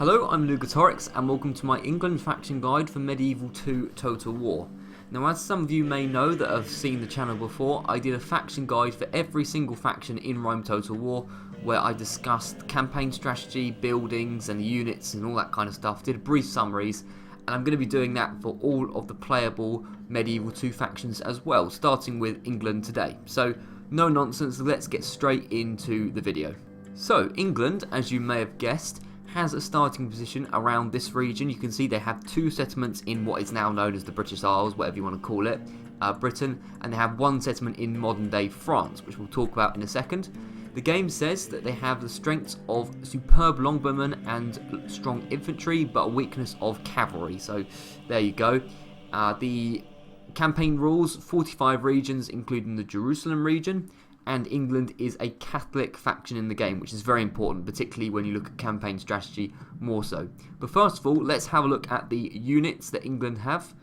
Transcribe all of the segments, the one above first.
Hello, I'm Lugatorix and welcome to my England faction guide for Medieval 2 Total War. Now, as some of you may know that have seen the channel before, I did a faction guide for every single faction in Rome Total War, where I discussed campaign strategy, buildings and units and all that kind of stuff, did brief summaries, and I'm going to be doing that for all of the playable Medieval 2 factions as well, starting with England today. So, no nonsense, let's get straight into the video. So, England, as you may have guessed, has a starting position around this region. You can see they have two settlements in what is now known as the British Isles, whatever you want to call it, Britain, and they have one settlement in modern day France, which we'll talk about in a second. The game says that they have the strengths of superb longbowmen and strong infantry, but a weakness of cavalry, so there you go. The campaign rules, 45 regions including the Jerusalem region, and England is a Catholic faction in the game, which is very important, particularly when you look at campaign strategy more so. But first of all, let's have a look at the units that England have,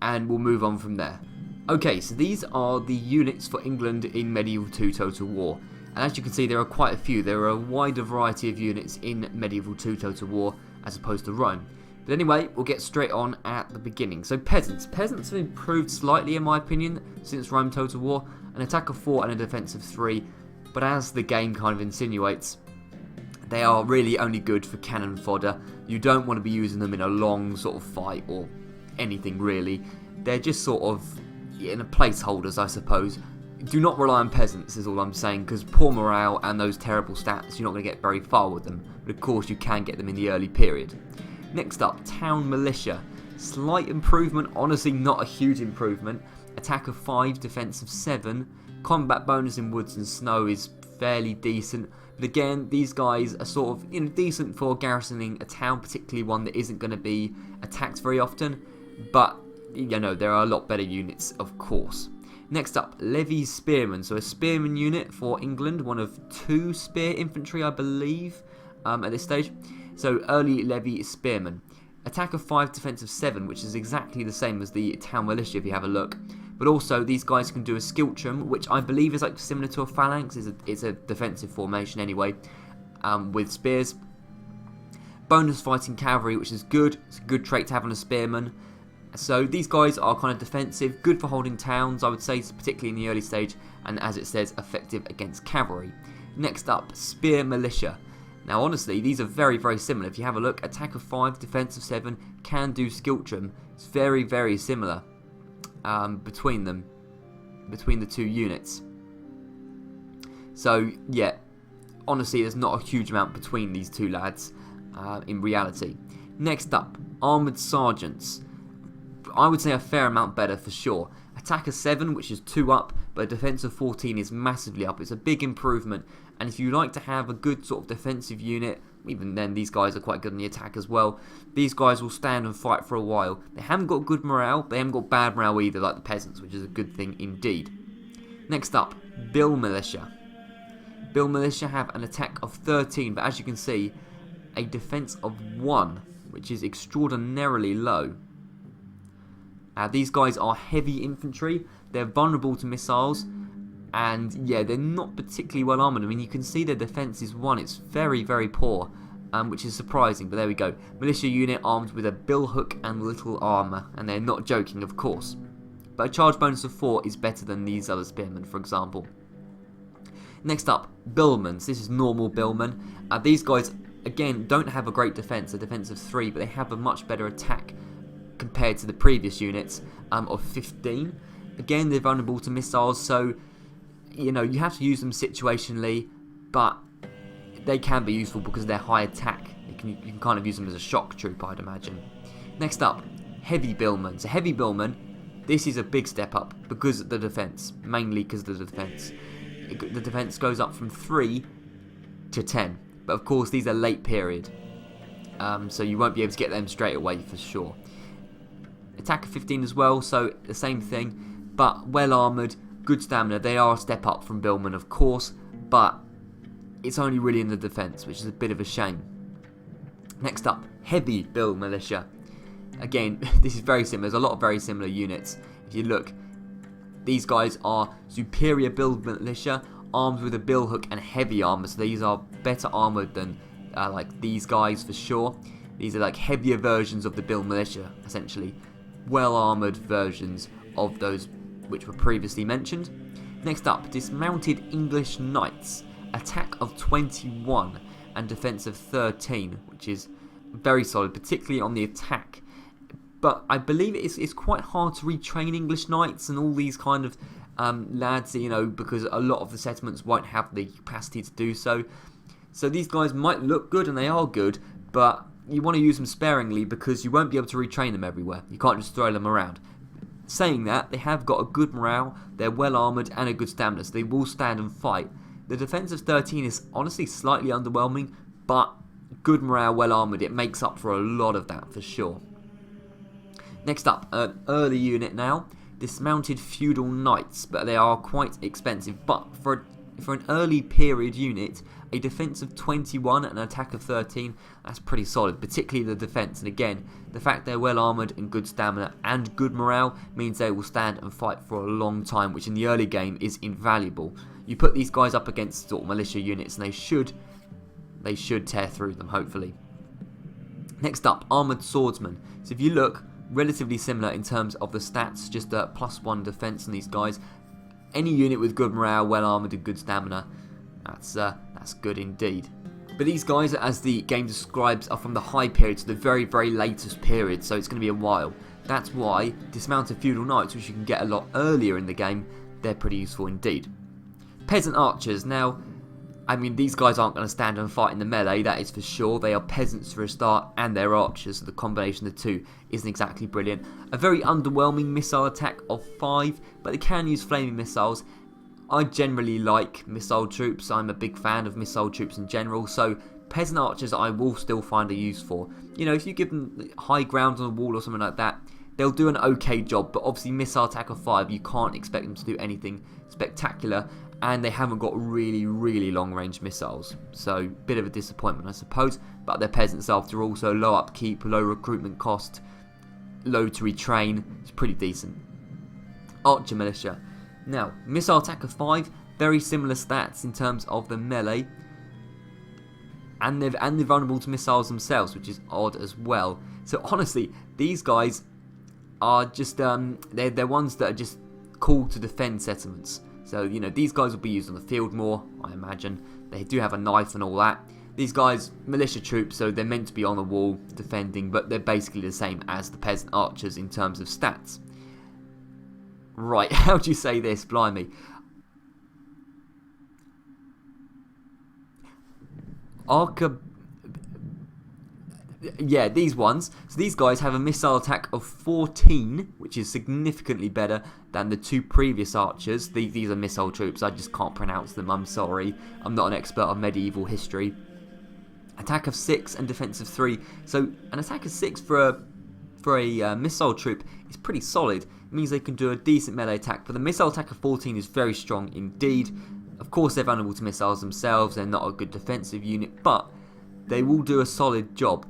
and we'll move on from there. Okay, so these are the units for England in Medieval 2 Total War. And as you can see, there are quite a few. There are a wider variety of units in Medieval 2 Total War as opposed to Rome. But anyway, we'll get straight on at the beginning. So peasants. Peasants have improved slightly in my opinion since Rome Total War. An attack of 4 and a defense of 3, but as the game kind of insinuates, they are really only good for cannon fodder. You don't want to be using them in a long sort of fight or anything really. They're just sort of in a placeholders, I suppose. Do not rely on peasants is all I'm saying, because poor morale and those terrible stats, you're not going to get very far with them, but of course you can get them in the early period. Next up, town militia. Slight improvement, honestly not a huge improvement. Attack of 5, defense of 7. Combat bonus in woods and snow is fairly decent. But again, these guys are sort of decent for garrisoning a town, particularly one that isn't going to be attacked very often. But, there are a lot better units, of course. Next up, Levy Spearmen. So a spearman unit for England, one of 2 spear infantry, I believe, at this stage. So early Levy Spearmen. Attack of 5, defense of 7, which is exactly the same as the town militia if you have a look. But also, these guys can do a skiltrum, which I believe is like similar to a phalanx. It's a defensive formation anyway, with spears. Bonus fighting cavalry, which is good. It's a good trait to have on a spearman. So these guys are kind of defensive, good for holding towns, I would say, particularly in the early stage, and as it says, effective against cavalry. Next up, spear militia. Now honestly, these are very, very similar. If you have a look, attack of 5, defense of 7, can do skiltrum. It's very, very similar. Between the two units. So yeah, honestly there's not a huge amount between these two lads in reality. Next up, armoured sergeants. I would say a fair amount better for sure. Attack of 7, which is 2 up, but defense of 14 is massively up. It's a big improvement, and if you like to have a good sort of defensive unit, even then these guys are quite good on the attack as well. These guys will stand and fight for a while. They haven't got good morale, they haven't got bad morale either like the peasants, which is a good thing indeed. Next up, Bill Militia. Bill Militia have an attack of 13, but as you can see, a defense of 1, which is extraordinarily low. These guys are heavy infantry, they're vulnerable to missiles, and yeah, they're not particularly well armoured. I mean, you can see their defense is 1. It's very, very poor, which is surprising, but there we go. Militia unit armed with a billhook and little armour, and they're not joking, of course. But a charge bonus of 4 is better than these other spearmen, for example. Next up, billmen. This is normal billmen. These guys, again, don't have a great defense, a defense of 3, but they have a much better attack compared to the previous units of 15. Again, they're vulnerable to missiles, so you have to use them situationally, but they can be useful because they're high attack. You can kind of use them as a shock troop, I'd imagine. Next up, heavy billmen. So heavy billmen, this is a big step up because of the defense, mainly because of the defense. The defense goes up from 3 to 10, but of course these are late period, so you won't be able to get them straight away for sure. Attack of 15 as well, so the same thing, but well armoured, good stamina. They are a step up from billmen, of course, but it's only really in the defence, which is a bit of a shame. Next up, heavy bill militia. Again, this is very similar. There's a lot of very similar units. If you look, these guys are superior bill militia, armed with a billhook and heavy armour, so these are better armoured than like these guys for sure. These are like heavier versions of the Bill Militia, essentially. Well-armoured versions of those which were previously mentioned. Next up, dismounted English Knights. Attack of 21 and defense of 13, which is very solid, particularly on the attack. But I believe it's quite hard to retrain English Knights and all these kind of lads, because a lot of the settlements won't have the capacity to do so. So these guys might look good, and they are good, but you want to use them sparingly because you won't be able to retrain them everywhere. You can't just throw them around. Saying that, they have got a good morale, they're well armoured and a good stamina, so they will stand and fight. The defense of 13 is honestly slightly underwhelming, but good morale, well armoured, it makes up for a lot of that for sure. Next up, an early unit now, dismounted feudal knights, but they are quite expensive. But for an early period unit, a defense of 21 and an attack of 13, that's pretty solid, particularly the defense. And again, the fact they're well armoured and good stamina and good morale means they will stand and fight for a long time, which in the early game is invaluable. You put these guys up against sort of militia units and they should tear through them, hopefully. Next up, armoured swordsmen. So if you look, relatively similar in terms of the stats, just a +1 defense on these guys. Any unit with good morale, well armoured and good stamina, that's good indeed. But these guys, as the game describes, are from the high period to the very, very latest period, so it's going to be a while. That's why dismounted feudal knights, which you can get a lot earlier in the game, they're pretty useful indeed. Peasant archers. Now, I mean, these guys aren't going to stand and fight in the melee, that is for sure. They are peasants for a start, and they're archers, so the combination of the two isn't exactly brilliant. A very underwhelming missile attack of 5, but they can use flaming missiles. I generally like missile troops. I'm a big fan of missile troops in general, so peasant archers I will still find a use for. If you give them high ground on a wall or something like that, they'll do an okay job, but obviously missile attack of 5, you can't expect them to do anything spectacular, and they haven't got really, really long range missiles. So, bit of a disappointment I suppose, but they're peasants after all, so low upkeep, low recruitment cost, low to retrain, it's pretty decent. Archer militia. Now, missile attack of 5, very similar stats in terms of the melee, and they're vulnerable to missiles themselves, which is odd as well. So honestly, these guys are just they're ones that are just called to defend settlements. So these guys will be used on the field more, I imagine. They do have a knife and all that. These guys, militia troops, so they're meant to be on the wall defending, but they're basically the same as the peasant archers in terms of stats. Right, how do you say this? Blimey. Yeah, these ones. So these guys have a missile attack of 14, which is significantly better than the 2 previous archers. These are missile troops. I just can't pronounce them. I'm sorry. I'm not an expert on medieval history. Attack of 6 and defense of 3. So an attack of 6 for a missile troop is pretty solid. It means they can do a decent melee attack, but the missile attack of 14 is very strong indeed. Of course, they're vulnerable to missiles themselves. They're not a good defensive unit, but they will do a solid job.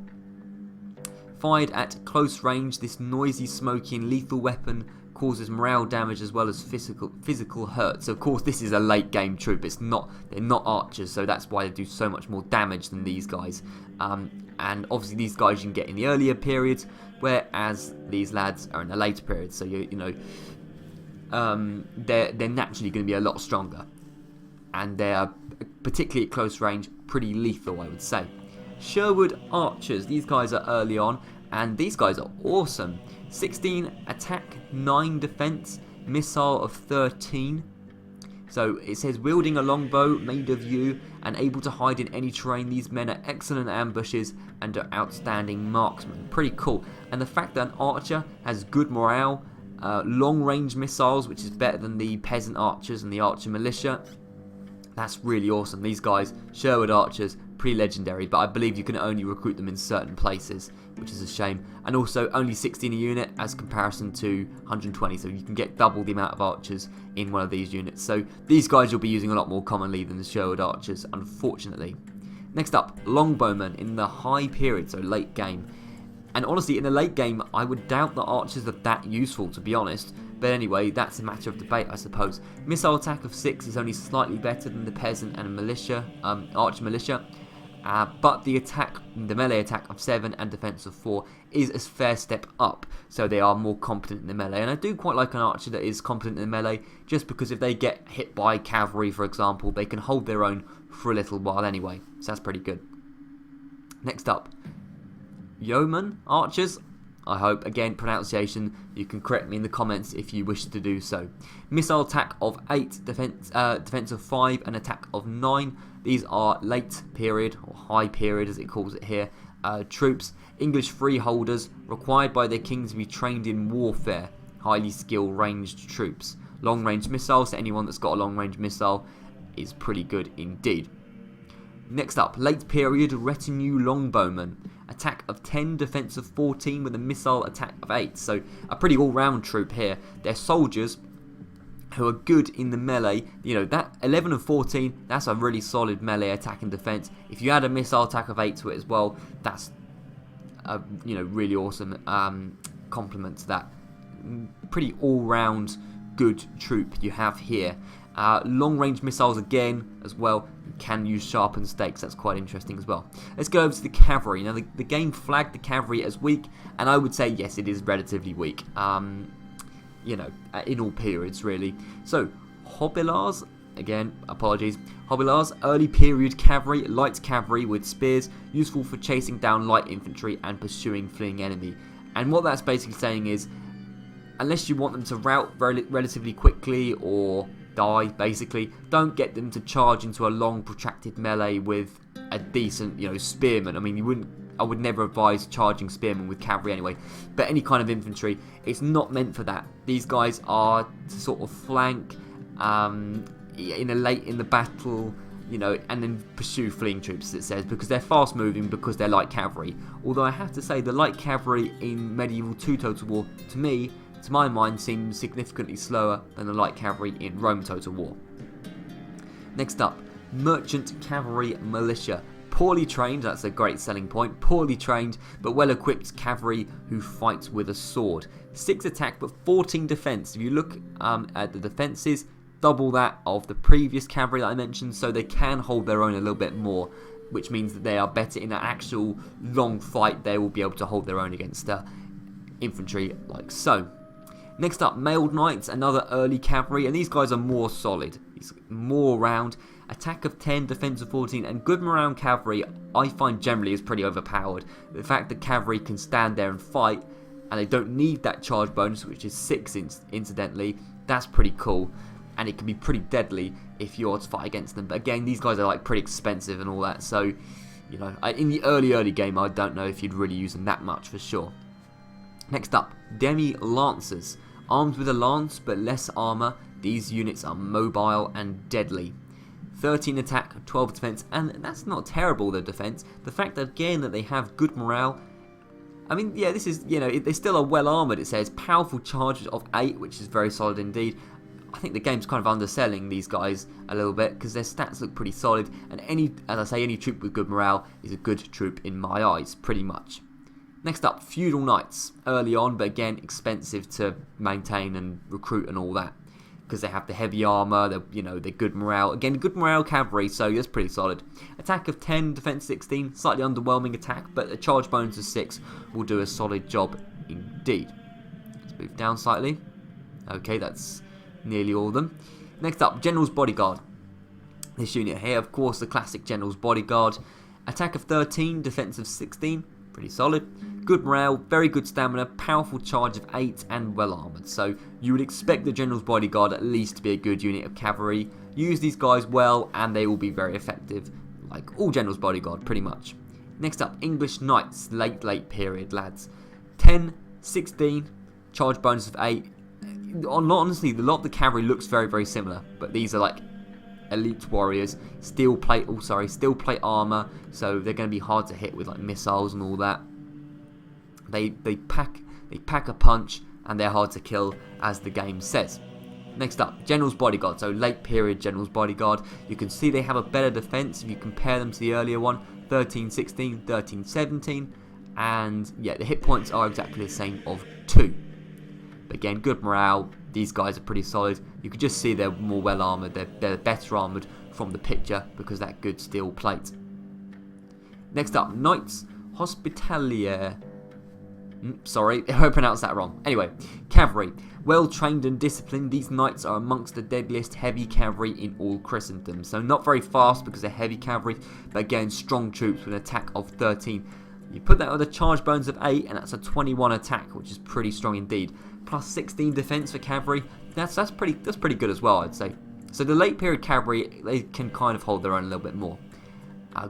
Fired at close range, this noisy, smoky and lethal weapon causes morale damage as well as physical hurt. So of course this is a late game troop. They're not archers, so that's why they do so much more damage than these guys. And obviously these guys you can get in the earlier periods, whereas these lads are in the later periods. So they're naturally going to be a lot stronger, and they are particularly at close range pretty lethal, I would say. Sherwood archers. These guys are early on, and these guys are awesome. 16 attack, 9 defense, missile of 13. So it says wielding a longbow made of yew and able to hide in any terrain. These men are excellent ambushes and are outstanding marksmen. Pretty cool. And the fact that an archer has good morale, long range missiles, which is better than the peasant archers and the archer militia. That's really awesome. These guys, Sherwood archers, pretty legendary, but I believe you can only recruit them in certain places, which is a shame. And also only 16 a unit as comparison to 120, so you can get double the amount of archers in one of these units. So these guys you'll be using a lot more commonly than the Sherwood archers, unfortunately. Next up, longbowmen in the high period, so late game. And honestly, in the late game, I would doubt that archers are that useful, to be honest. But anyway, that's a matter of debate, I suppose. Missile attack of 6 is only slightly better than the peasant and militia, archer militia. but the melee attack of 7 and defense of 4 is a fair step up, so they are more competent in the melee. And I do quite like an archer that is competent in the melee, just because if they get hit by cavalry, for example, they can hold their own for a little while anyway, so that's pretty good. Next up, yeoman archers. I hope, again, pronunciation, you can correct me in the comments if you wish to do so. Missile attack of 8, defense of 5, and attack of 9. These are late period, or high period as it calls it here, troops. English freeholders, required by their king to be trained in warfare. Highly skilled ranged troops. Long range missiles, so anyone that's got a long range missile is pretty good indeed. Next up, late period retinue longbowmen. Attack of 10, defense of 14 with a missile attack of 8. So a pretty all-round troop here. They're soldiers who are good in the melee. You know, that 11 and 14, that's a really solid melee attack and defense. If you add a missile attack of 8 to it as well, that's a really awesome complement to that. Pretty all-round good troop you have here. Long-range missiles again as well. You can use sharpened stakes. That's quite interesting as well. Let's go over to the cavalry. Now, the game flagged the cavalry as weak, and I would say, yes, it is relatively weak. In all periods, really. So, Hobilars, again, apologies. Hobilars, early period cavalry, light cavalry with spears, useful for chasing down light infantry and pursuing fleeing enemy. And what that's basically saying is, unless you want them to rout relatively quickly or die, basically, don't get them to charge into a long protracted melee with a decent, spearman. I mean, I would never advise charging spearmen with cavalry anyway, but any kind of infantry, it's not meant for that. These guys are to sort of flank late in the battle, and then pursue fleeing troops, as it says, because they're fast moving, because they're light cavalry. Although I have to say, the light cavalry in Medieval 2 Total War, to my mind, seems significantly slower than the light cavalry in Rome Total War. Next up, merchant cavalry militia. Poorly trained, that's a great selling point. Poorly trained, but well-equipped cavalry who fight with a sword. 6 attack, but 14 defense. If you look at the defenses, double that of the previous cavalry that I mentioned, so they can hold their own a little bit more, which means that they are better in an actual long fight. They will be able to hold their own against infantry like so. Next up, mailed knights, another early cavalry, and these guys are more solid. It's more round. Attack of 10, defense of 14, and good morale cavalry I find generally is pretty overpowered. The fact that cavalry can stand there and fight, and they don't need that charge bonus, which is 6 incidentally, that's pretty cool. And it can be pretty deadly if you're to fight against them. But again, these guys are pretty expensive and all that, so in the early game, I don't know if you'd really use them that much for sure. Next up, demi lancers. Armed with a lance but less armour, these units are mobile and deadly. 13 attack, 12 defense, and that's not terrible, the defense. The fact that, again, that they have good morale. I mean, yeah, this is, they still are well armoured, it says. Powerful charges of 8, which is very solid indeed. I think the game's kind of underselling these guys a little bit, because their stats look pretty solid, and any troop with good morale is a good troop in my eyes, pretty much. Next up, feudal knights. Early on, but again, expensive to maintain and recruit and all that, because they have the heavy armour, they're good morale. Again, good morale cavalry, so that's pretty solid. Attack of 10, defense 16, slightly underwhelming attack, but a charge bonus of 6 will do a solid job indeed. Let's move down slightly. Okay, that's nearly all of them. Next up, General's Bodyguard. This unit here, of course, the classic General's Bodyguard. Attack of 13, defense of 16, pretty solid. Good morale, very good stamina, powerful charge of 8, and well armoured. So you would expect the General's Bodyguard at least to be a good unit of cavalry. Use these guys well, and they will be very effective, like all General's Bodyguard, pretty much. Next up, English Knights, late period, lads. 10, 16, charge bonus of 8. Honestly, a lot of the cavalry looks very, very similar, but these are elite warriors. Steel plate armor, so they're going to be hard to hit with missiles and all that. They pack a punch, and they're hard to kill, as the game says. Next up, General's Bodyguard. So late period General's Bodyguard. You can see they have a better defense if you compare them to the earlier one. 13-16, 13-17, and yeah, the hit points are exactly the same of 2. But again, good morale. These guys are pretty solid. You can just see they're more well armoured. They're better armoured from the picture because of that good steel plate. Next up, Knights Hospitalier. Sorry if I pronounced that wrong. Anyway, cavalry. Well trained and disciplined, these knights are amongst the deadliest heavy cavalry in all Christendom. So not very fast because they're heavy cavalry, but again strong troops with an attack of 13. You put that with a charge bonus of 8 and that's a 21 attack, which is pretty strong indeed. Plus 16 defense for cavalry. That's pretty good as well, I'd say. So the late period cavalry, they can kind of hold their own a little bit more.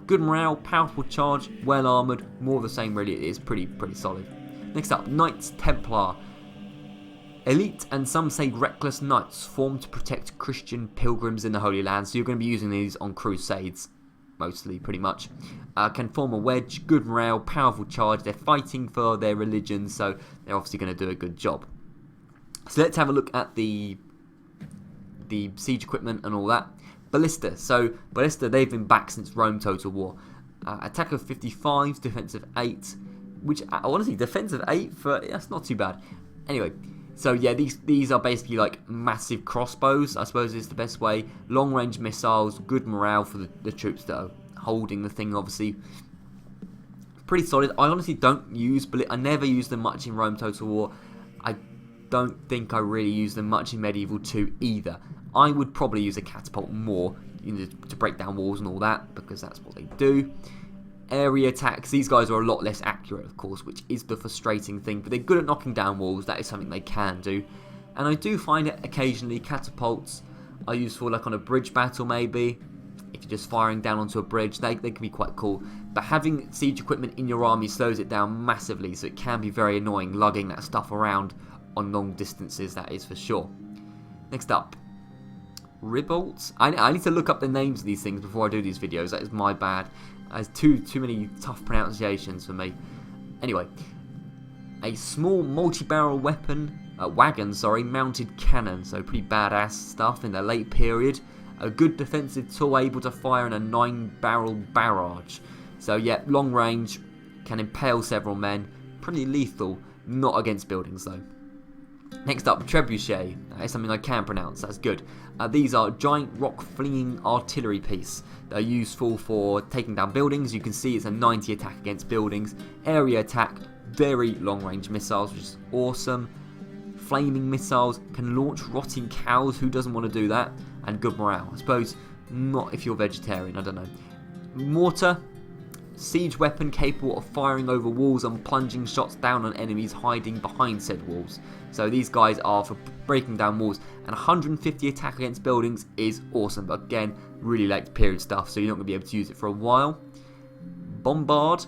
Good morale, powerful charge, well armoured, more of the same really. It is pretty solid. Next up, Knights Templar. Elite and some say reckless knights formed to protect Christian pilgrims in the Holy Land. So you're going to be using these on crusades, mostly, pretty much. Can form a wedge, good morale, powerful charge. They're fighting for their religion, so they're obviously going to do a good job. So let's have a look at the siege equipment and all that. Ballista. So Ballista, they've been back since Rome Total War. Attack of 55, defense of 8, which honestly, defense of 8 that's not too bad. Anyway, so yeah, these are basically like massive crossbows, I suppose is the best way. Long range missiles, good morale for the troops that are holding the thing. Obviously, pretty solid. I honestly don't use I never use them much in Rome Total War. I don't think I really use them much in Medieval 2 either. I would probably use a catapult more, to break down walls and all that, because that's what they do. Area attacks, these guys are a lot less accurate, of course, which is the frustrating thing, but they're good at knocking down walls. That is something they can do. And I do find that occasionally catapults are useful, like on a bridge battle maybe. If you're just firing down onto a bridge, they can be quite cool. But having siege equipment in your army slows it down massively, so it can be very annoying lugging that stuff around on long distances, that is for sure. Next up, Ribolts. I need to look up the names of these things before I do these videos. That is my bad. There's too many tough pronunciations for me. Anyway, a small multi-barrel wagon, mounted cannon. So pretty badass stuff in the late period. A good defensive tool, able to fire in a 9-barrel barrage. So yeah, long range, can impale several men. Pretty lethal, not against buildings though. Next up, Trebuchet. That is something I can pronounce, that's good. These are giant rock flinging artillery piece. They're useful for taking down buildings. You can see it's a 90 attack against buildings. Area attack, very long range missiles, which is awesome. Flaming missiles, can launch rotting cows, who doesn't want to do that? And good morale. I suppose not if you're vegetarian, I don't know. Mortar. Siege weapon capable of firing over walls and plunging shots down on enemies hiding behind said walls. So these guys are for breaking down walls. And 150 attack against buildings is awesome. But again, really late period stuff, so you're not going to be able to use it for a while. Bombard.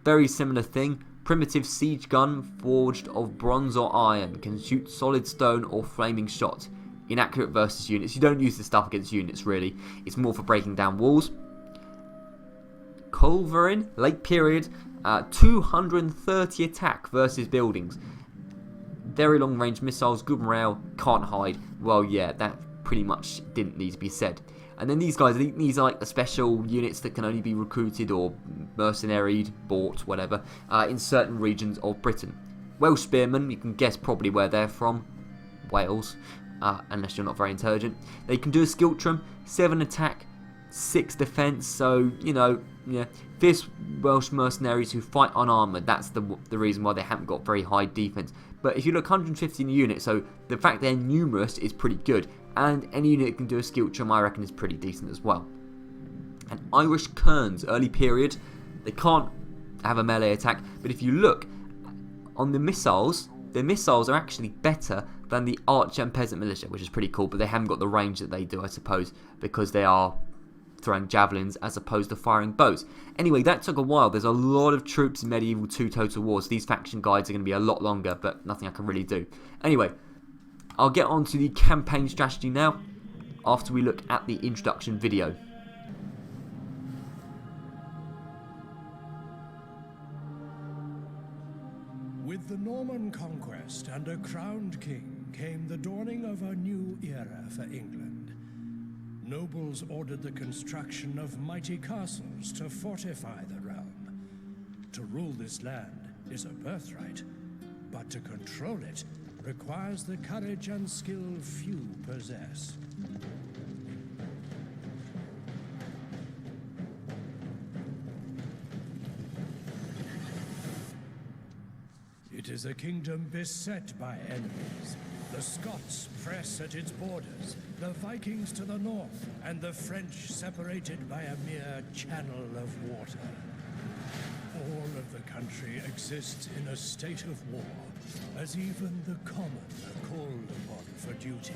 Very similar thing. Primitive siege gun forged of bronze or iron. Can shoot solid stone or flaming shot. Inaccurate versus units. You don't use this stuff against units really. It's more for breaking down walls. Culverin, late period, 230 attack versus buildings. Very long range missiles, good morale, can't hide. Well, yeah, that pretty much didn't need to be said. And then these guys, these are like the special units that can only be recruited or mercenaried, bought, whatever, in certain regions of Britain. Welsh spearmen, you can guess probably where they're from. Wales, unless you're not very intelligent. They can do a Skiltrum, 7 attack, 6 defense, so, yeah. Fierce Welsh mercenaries who fight unarmoured, that's the reason why they haven't got very high defense. But if you look 150 in a unit, so the fact they're numerous is pretty good. And any unit that can do a Skiltrum, I reckon, is pretty decent as well. And Irish Kerns, early period, they can't have a melee attack, but if you look on the missiles are actually better than the Archer and Peasant Militia, which is pretty cool, but they haven't got the range that they do, I suppose, because they are throwing javelins as opposed to firing bows. Anyway, that took a while. There's a lot of troops in Medieval 2 Total War, so these faction guides are going to be a lot longer, but nothing I can really do. Anyway, I'll get on to the campaign strategy now, after we look at the introduction video. With the Norman conquest and a crowned king came the dawning of a new era for England. Nobles ordered the construction of mighty castles to fortify the realm. To rule this land is a birthright, but to control it requires the courage and skill few possess. It is a kingdom beset by enemies. The Scots press at its borders, the Vikings to the north, and the French separated by a mere channel of water. All of the country exists in a state of war, as even the common are called upon for duty.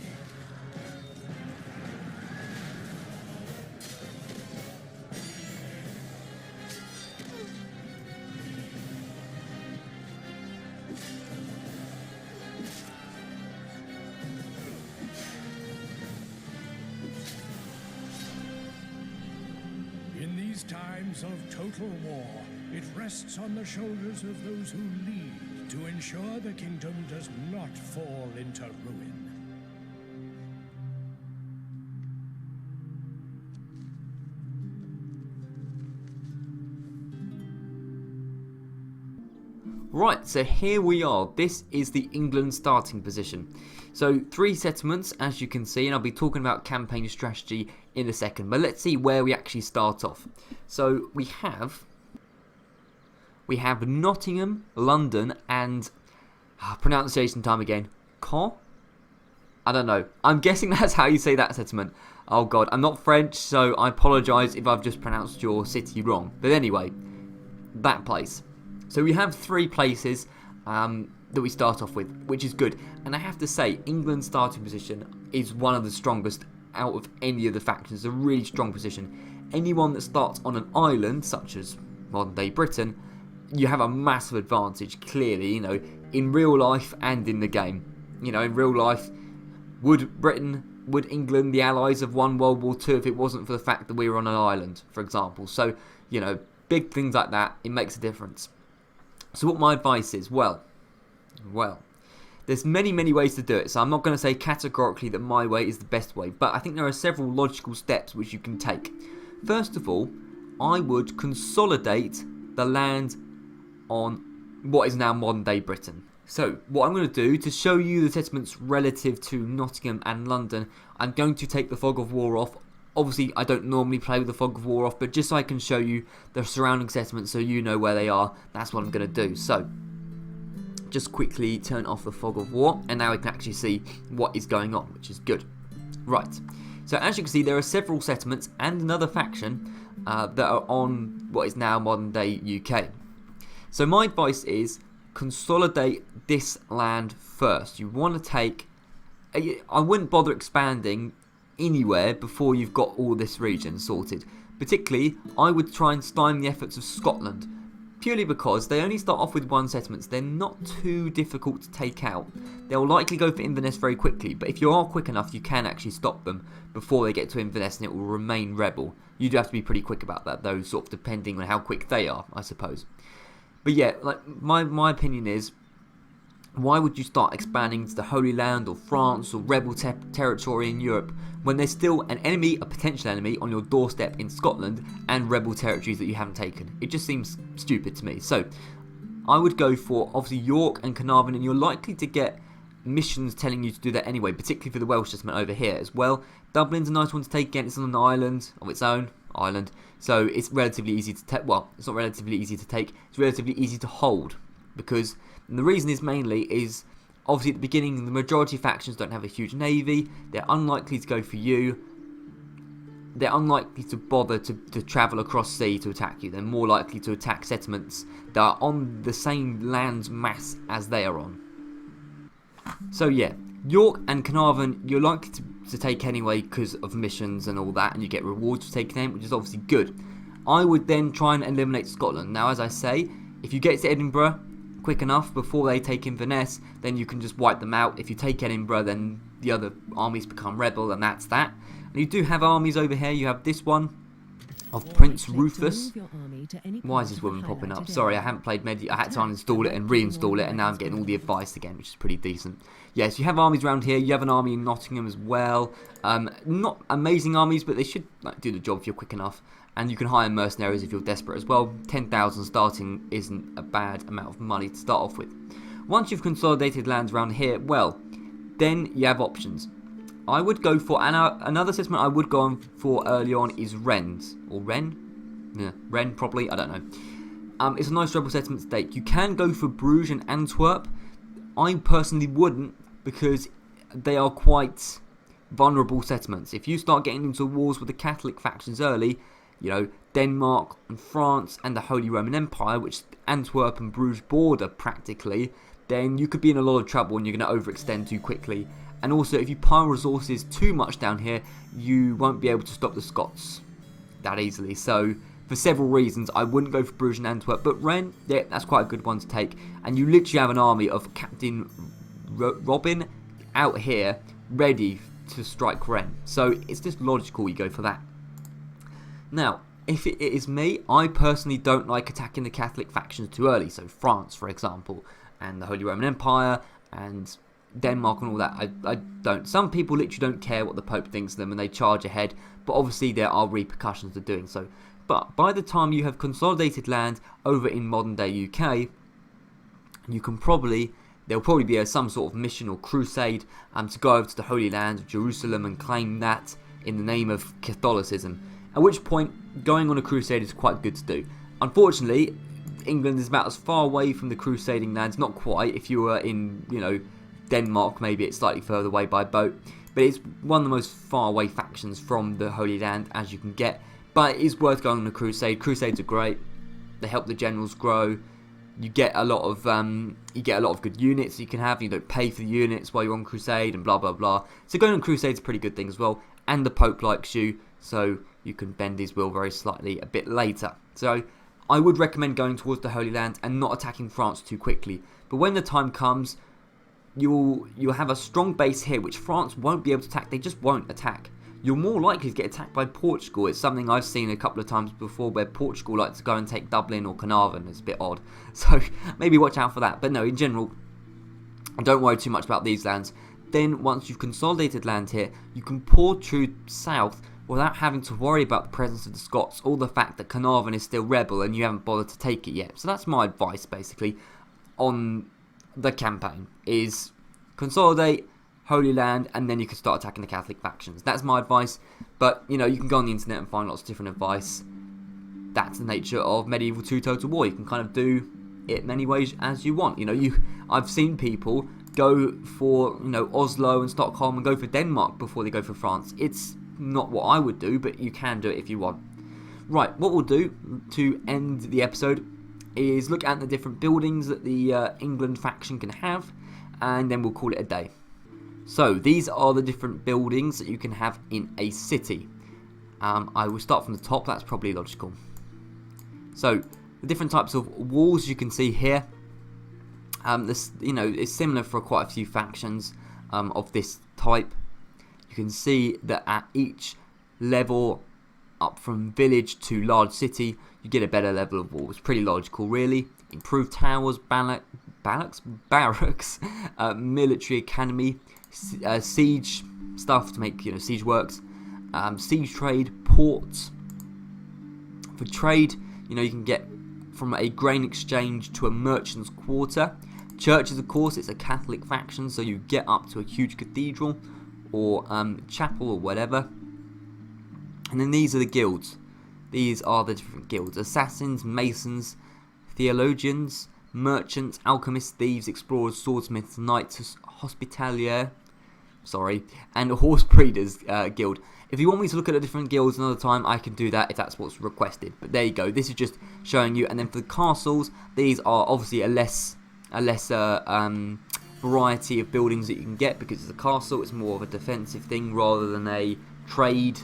In these times of total war, it rests on the shoulders of those who lead to ensure the kingdom does not fall into ruin. Right, so here we are. This is the England starting position. So 3 settlements, as you can see, and I'll be talking about campaign strategy in a second. But let's see where we actually start off. So we have Nottingham, London, and pronunciation time again. Caen? I don't know. I'm guessing that's how you say that settlement. Oh god, I'm not French, so I apologise if I've just pronounced your city wrong. But anyway, that place. So we have 3 places that we start off with, which is good. And I have to say, England's starting position is one of the strongest out of any of the factions. It's a really strong position. Anyone that starts on an island, such as modern day Britain, you have a massive advantage, clearly, in real life and in the game. In real life, would England, the allies, have won World War II if it wasn't for the fact that we were on an island, for example? So, big things like that, it makes a difference. So what my advice is, well, there's many ways to do it, so I'm not going to say categorically that my way is the best way, but I think there are several logical steps which you can take. First of all, I would consolidate the land on what is now modern day Britain. So what I'm going to do to show you the settlements relative to Nottingham and London, I'm going to take the fog of war off. Obviously, I don't normally play with the fog of war off, but just so I can show you the surrounding settlements so you know where they are, that's what I'm going to do. So, just quickly turn off the fog of war, and now we can actually see what is going on, which is good. Right, so as you can see, there are several settlements and another faction that are on what is now modern day UK. So my advice is, consolidate this land first. You want to take... I wouldn't bother expanding anywhere before you've got all this region sorted. Particularly, I would try and stymie the efforts of Scotland, purely because they only start off with 1 settlement, so they're not too difficult to take out. They'll likely go for Inverness very quickly, but if you are quick enough, you can actually stop them before they get to Inverness, and it will remain rebel. You do have to be pretty quick about that, though, sort of depending on how quick they are, I suppose. But yeah, like my opinion is, why would you start expanding into the Holy Land or France or rebel territory in Europe when there's still an enemy, a potential enemy, on your doorstep in Scotland and rebel territories that you haven't taken? It just seems stupid to me. So I would go for, obviously, York and Carnarvon, and you're likely to get missions telling you to do that anyway, particularly for the Welsh settlement over here as well. Dublin's a nice one to take again. It's on an island of its own. So it's relatively easy to take. Well, it's not relatively easy to take. It's relatively easy to hold, because the reason is mainly obviously at the beginning the majority of factions don't have a huge navy. They're unlikely to go for you. They're unlikely to bother to travel across sea to attack you. They're more likely to attack settlements that are on the same land mass as they are on. So yeah, York and Carnarvon you're likely to take anyway because of missions and all that, and you get rewards for taking them, which is obviously good. I would then try and eliminate Scotland. Now, as I say, if you get to Edinburgh quick enough before they take Inverness, then you can just wipe them out. If you take Edinburgh, then the other armies become rebel, and that's that. And you do have armies over here. You have this one of Prince Rufus. Why is this woman popping up? Sorry, I haven't played I had to uninstall it and reinstall it, and now I'm getting all the advice again, which is pretty decent. Yes, you have armies around here. You have an army in Nottingham as well. Not amazing armies, but they should do the job if you're quick enough. And you can hire mercenaries if you're desperate as well. 10,000 starting isn't a bad amount of money to start off with. Once you've consolidated lands around here, well, then you have options. I would go for, and another settlement I would go on for early on is Rennes. Or Rennes? Yeah, Rennes probably, I don't know. it's a nice rebel settlement to take. You can go for Bruges and Antwerp. I personally wouldn't, because they are quite vulnerable settlements. If you start getting into wars with the Catholic factions early, you know, Denmark and France and the Holy Roman Empire, which Antwerp and Bruges border practically, then you could be in a lot of trouble and you're going to overextend too quickly. And also, if you pile resources too much down here, you won't be able to stop the Scots that easily. So, for several reasons, I wouldn't go for Bruges and Antwerp. But Rennes, yeah, that's quite a good one to take. And you literally have an army of Captain Robin out here, ready to strike Rennes. So, it's just logical you go for that. Now, if it is me, I personally don't like attacking the Catholic factions too early. So, France, for example, and the Holy Roman Empire, and Denmark and all that. I don't. Some people literally don't care what the Pope thinks of them and they charge ahead, but obviously there are repercussions to doing so. But by the time you have consolidated land over in modern day UK, you can there'll probably be some sort of mission or crusade to go over to the Holy Land of Jerusalem and claim that in the name of Catholicism. At which point, going on a crusade is quite good to do. Unfortunately, England is about as far away from the crusading lands, not quite. If you were in, you know, Denmark, maybe it's slightly further away by boat, but it's one of the most far away factions from the Holy Land as you can get. But it is worth going on a crusade. Crusades are great. They help the generals grow. You get a lot of good units you can have. You don't pay for the units while you're on crusade and blah blah blah. So going on crusade is a pretty good thing as well. And the Pope likes you, so you can bend his will very slightly a bit later. So I would recommend going towards the Holy Land and not attacking France too quickly. But when the time comes, you'll have a strong base here, which France won't be able to attack. They just won't attack. You're more likely to get attacked by Portugal. It's something I've seen a couple of times before, where Portugal likes to go and take Dublin or Carnarvon. It's a bit odd. So maybe watch out for that. But no, in general, don't worry too much about these lands. Then once you've consolidated land here, you can pour troops south without having to worry about the presence of the Scots or the fact that Carnarvon is still rebel and you haven't bothered to take it yet. So that's my advice basically on the campaign, is consolidate Holy Land, and then you can start attacking the Catholic factions. That's my advice, but you know, you can go on the internet and find lots of different advice. That's the nature of Medieval 2 Total War. You can kind of do it many ways as you want. You know, I've seen people go for, you know, Oslo and Stockholm and go for Denmark before they go for France. It's not what I would do, but you can do it if you want. Right, what we'll do to end the episode is look at the different buildings that the England faction can have, and then we'll call it a day. So these are the different buildings that you can have in a city. I will start from the top. That's probably logical. So the different types of walls you can see here. This, you know, is similar for quite a few factions of this type. You can see that at each level, up from village to large city, you get a better level of walls. Pretty logical, really. Improved towers, barracks, military academy, siege stuff to make, you know, siege works, siege trade, ports. For trade, you know, you can get from a grain exchange to a merchant's quarter. Churches, of course, it's a Catholic faction, so you get up to a huge cathedral or chapel or whatever. And then these are the guilds. These are the different guilds: assassins, masons, theologians, merchants, alchemists, thieves, explorers, swordsmiths, knights, hospitalier, and a horse breeders guild. If you want me to look at the different guilds another time, I can do that if that's what's requested. But there you go. This is just showing you. And then for the castles, these are obviously a lesser variety of buildings that you can get, because it's a castle. It's more of a defensive thing rather than a trade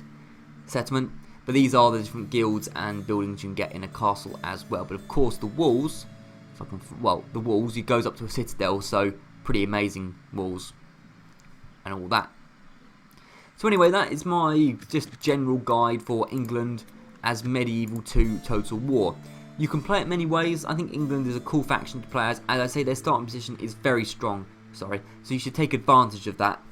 settlement. But these are the different guilds and buildings you can get in a castle as well. But of course, the walls, the walls, it goes up to a citadel, so pretty amazing walls and all that. So anyway, that is my just general guide for England as Medieval 2 Total War. You can play it many ways. I think England is a cool faction to play as. As I say, their starting position is very strong. So you should take advantage of that.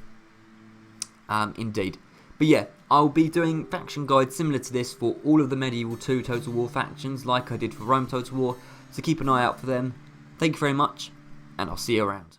Indeed. But yeah, I'll be doing faction guides similar to this for all of the Medieval 2 Total War factions, like I did for Rome Total War. So keep an eye out for them. Thank you very much, and I'll see you around.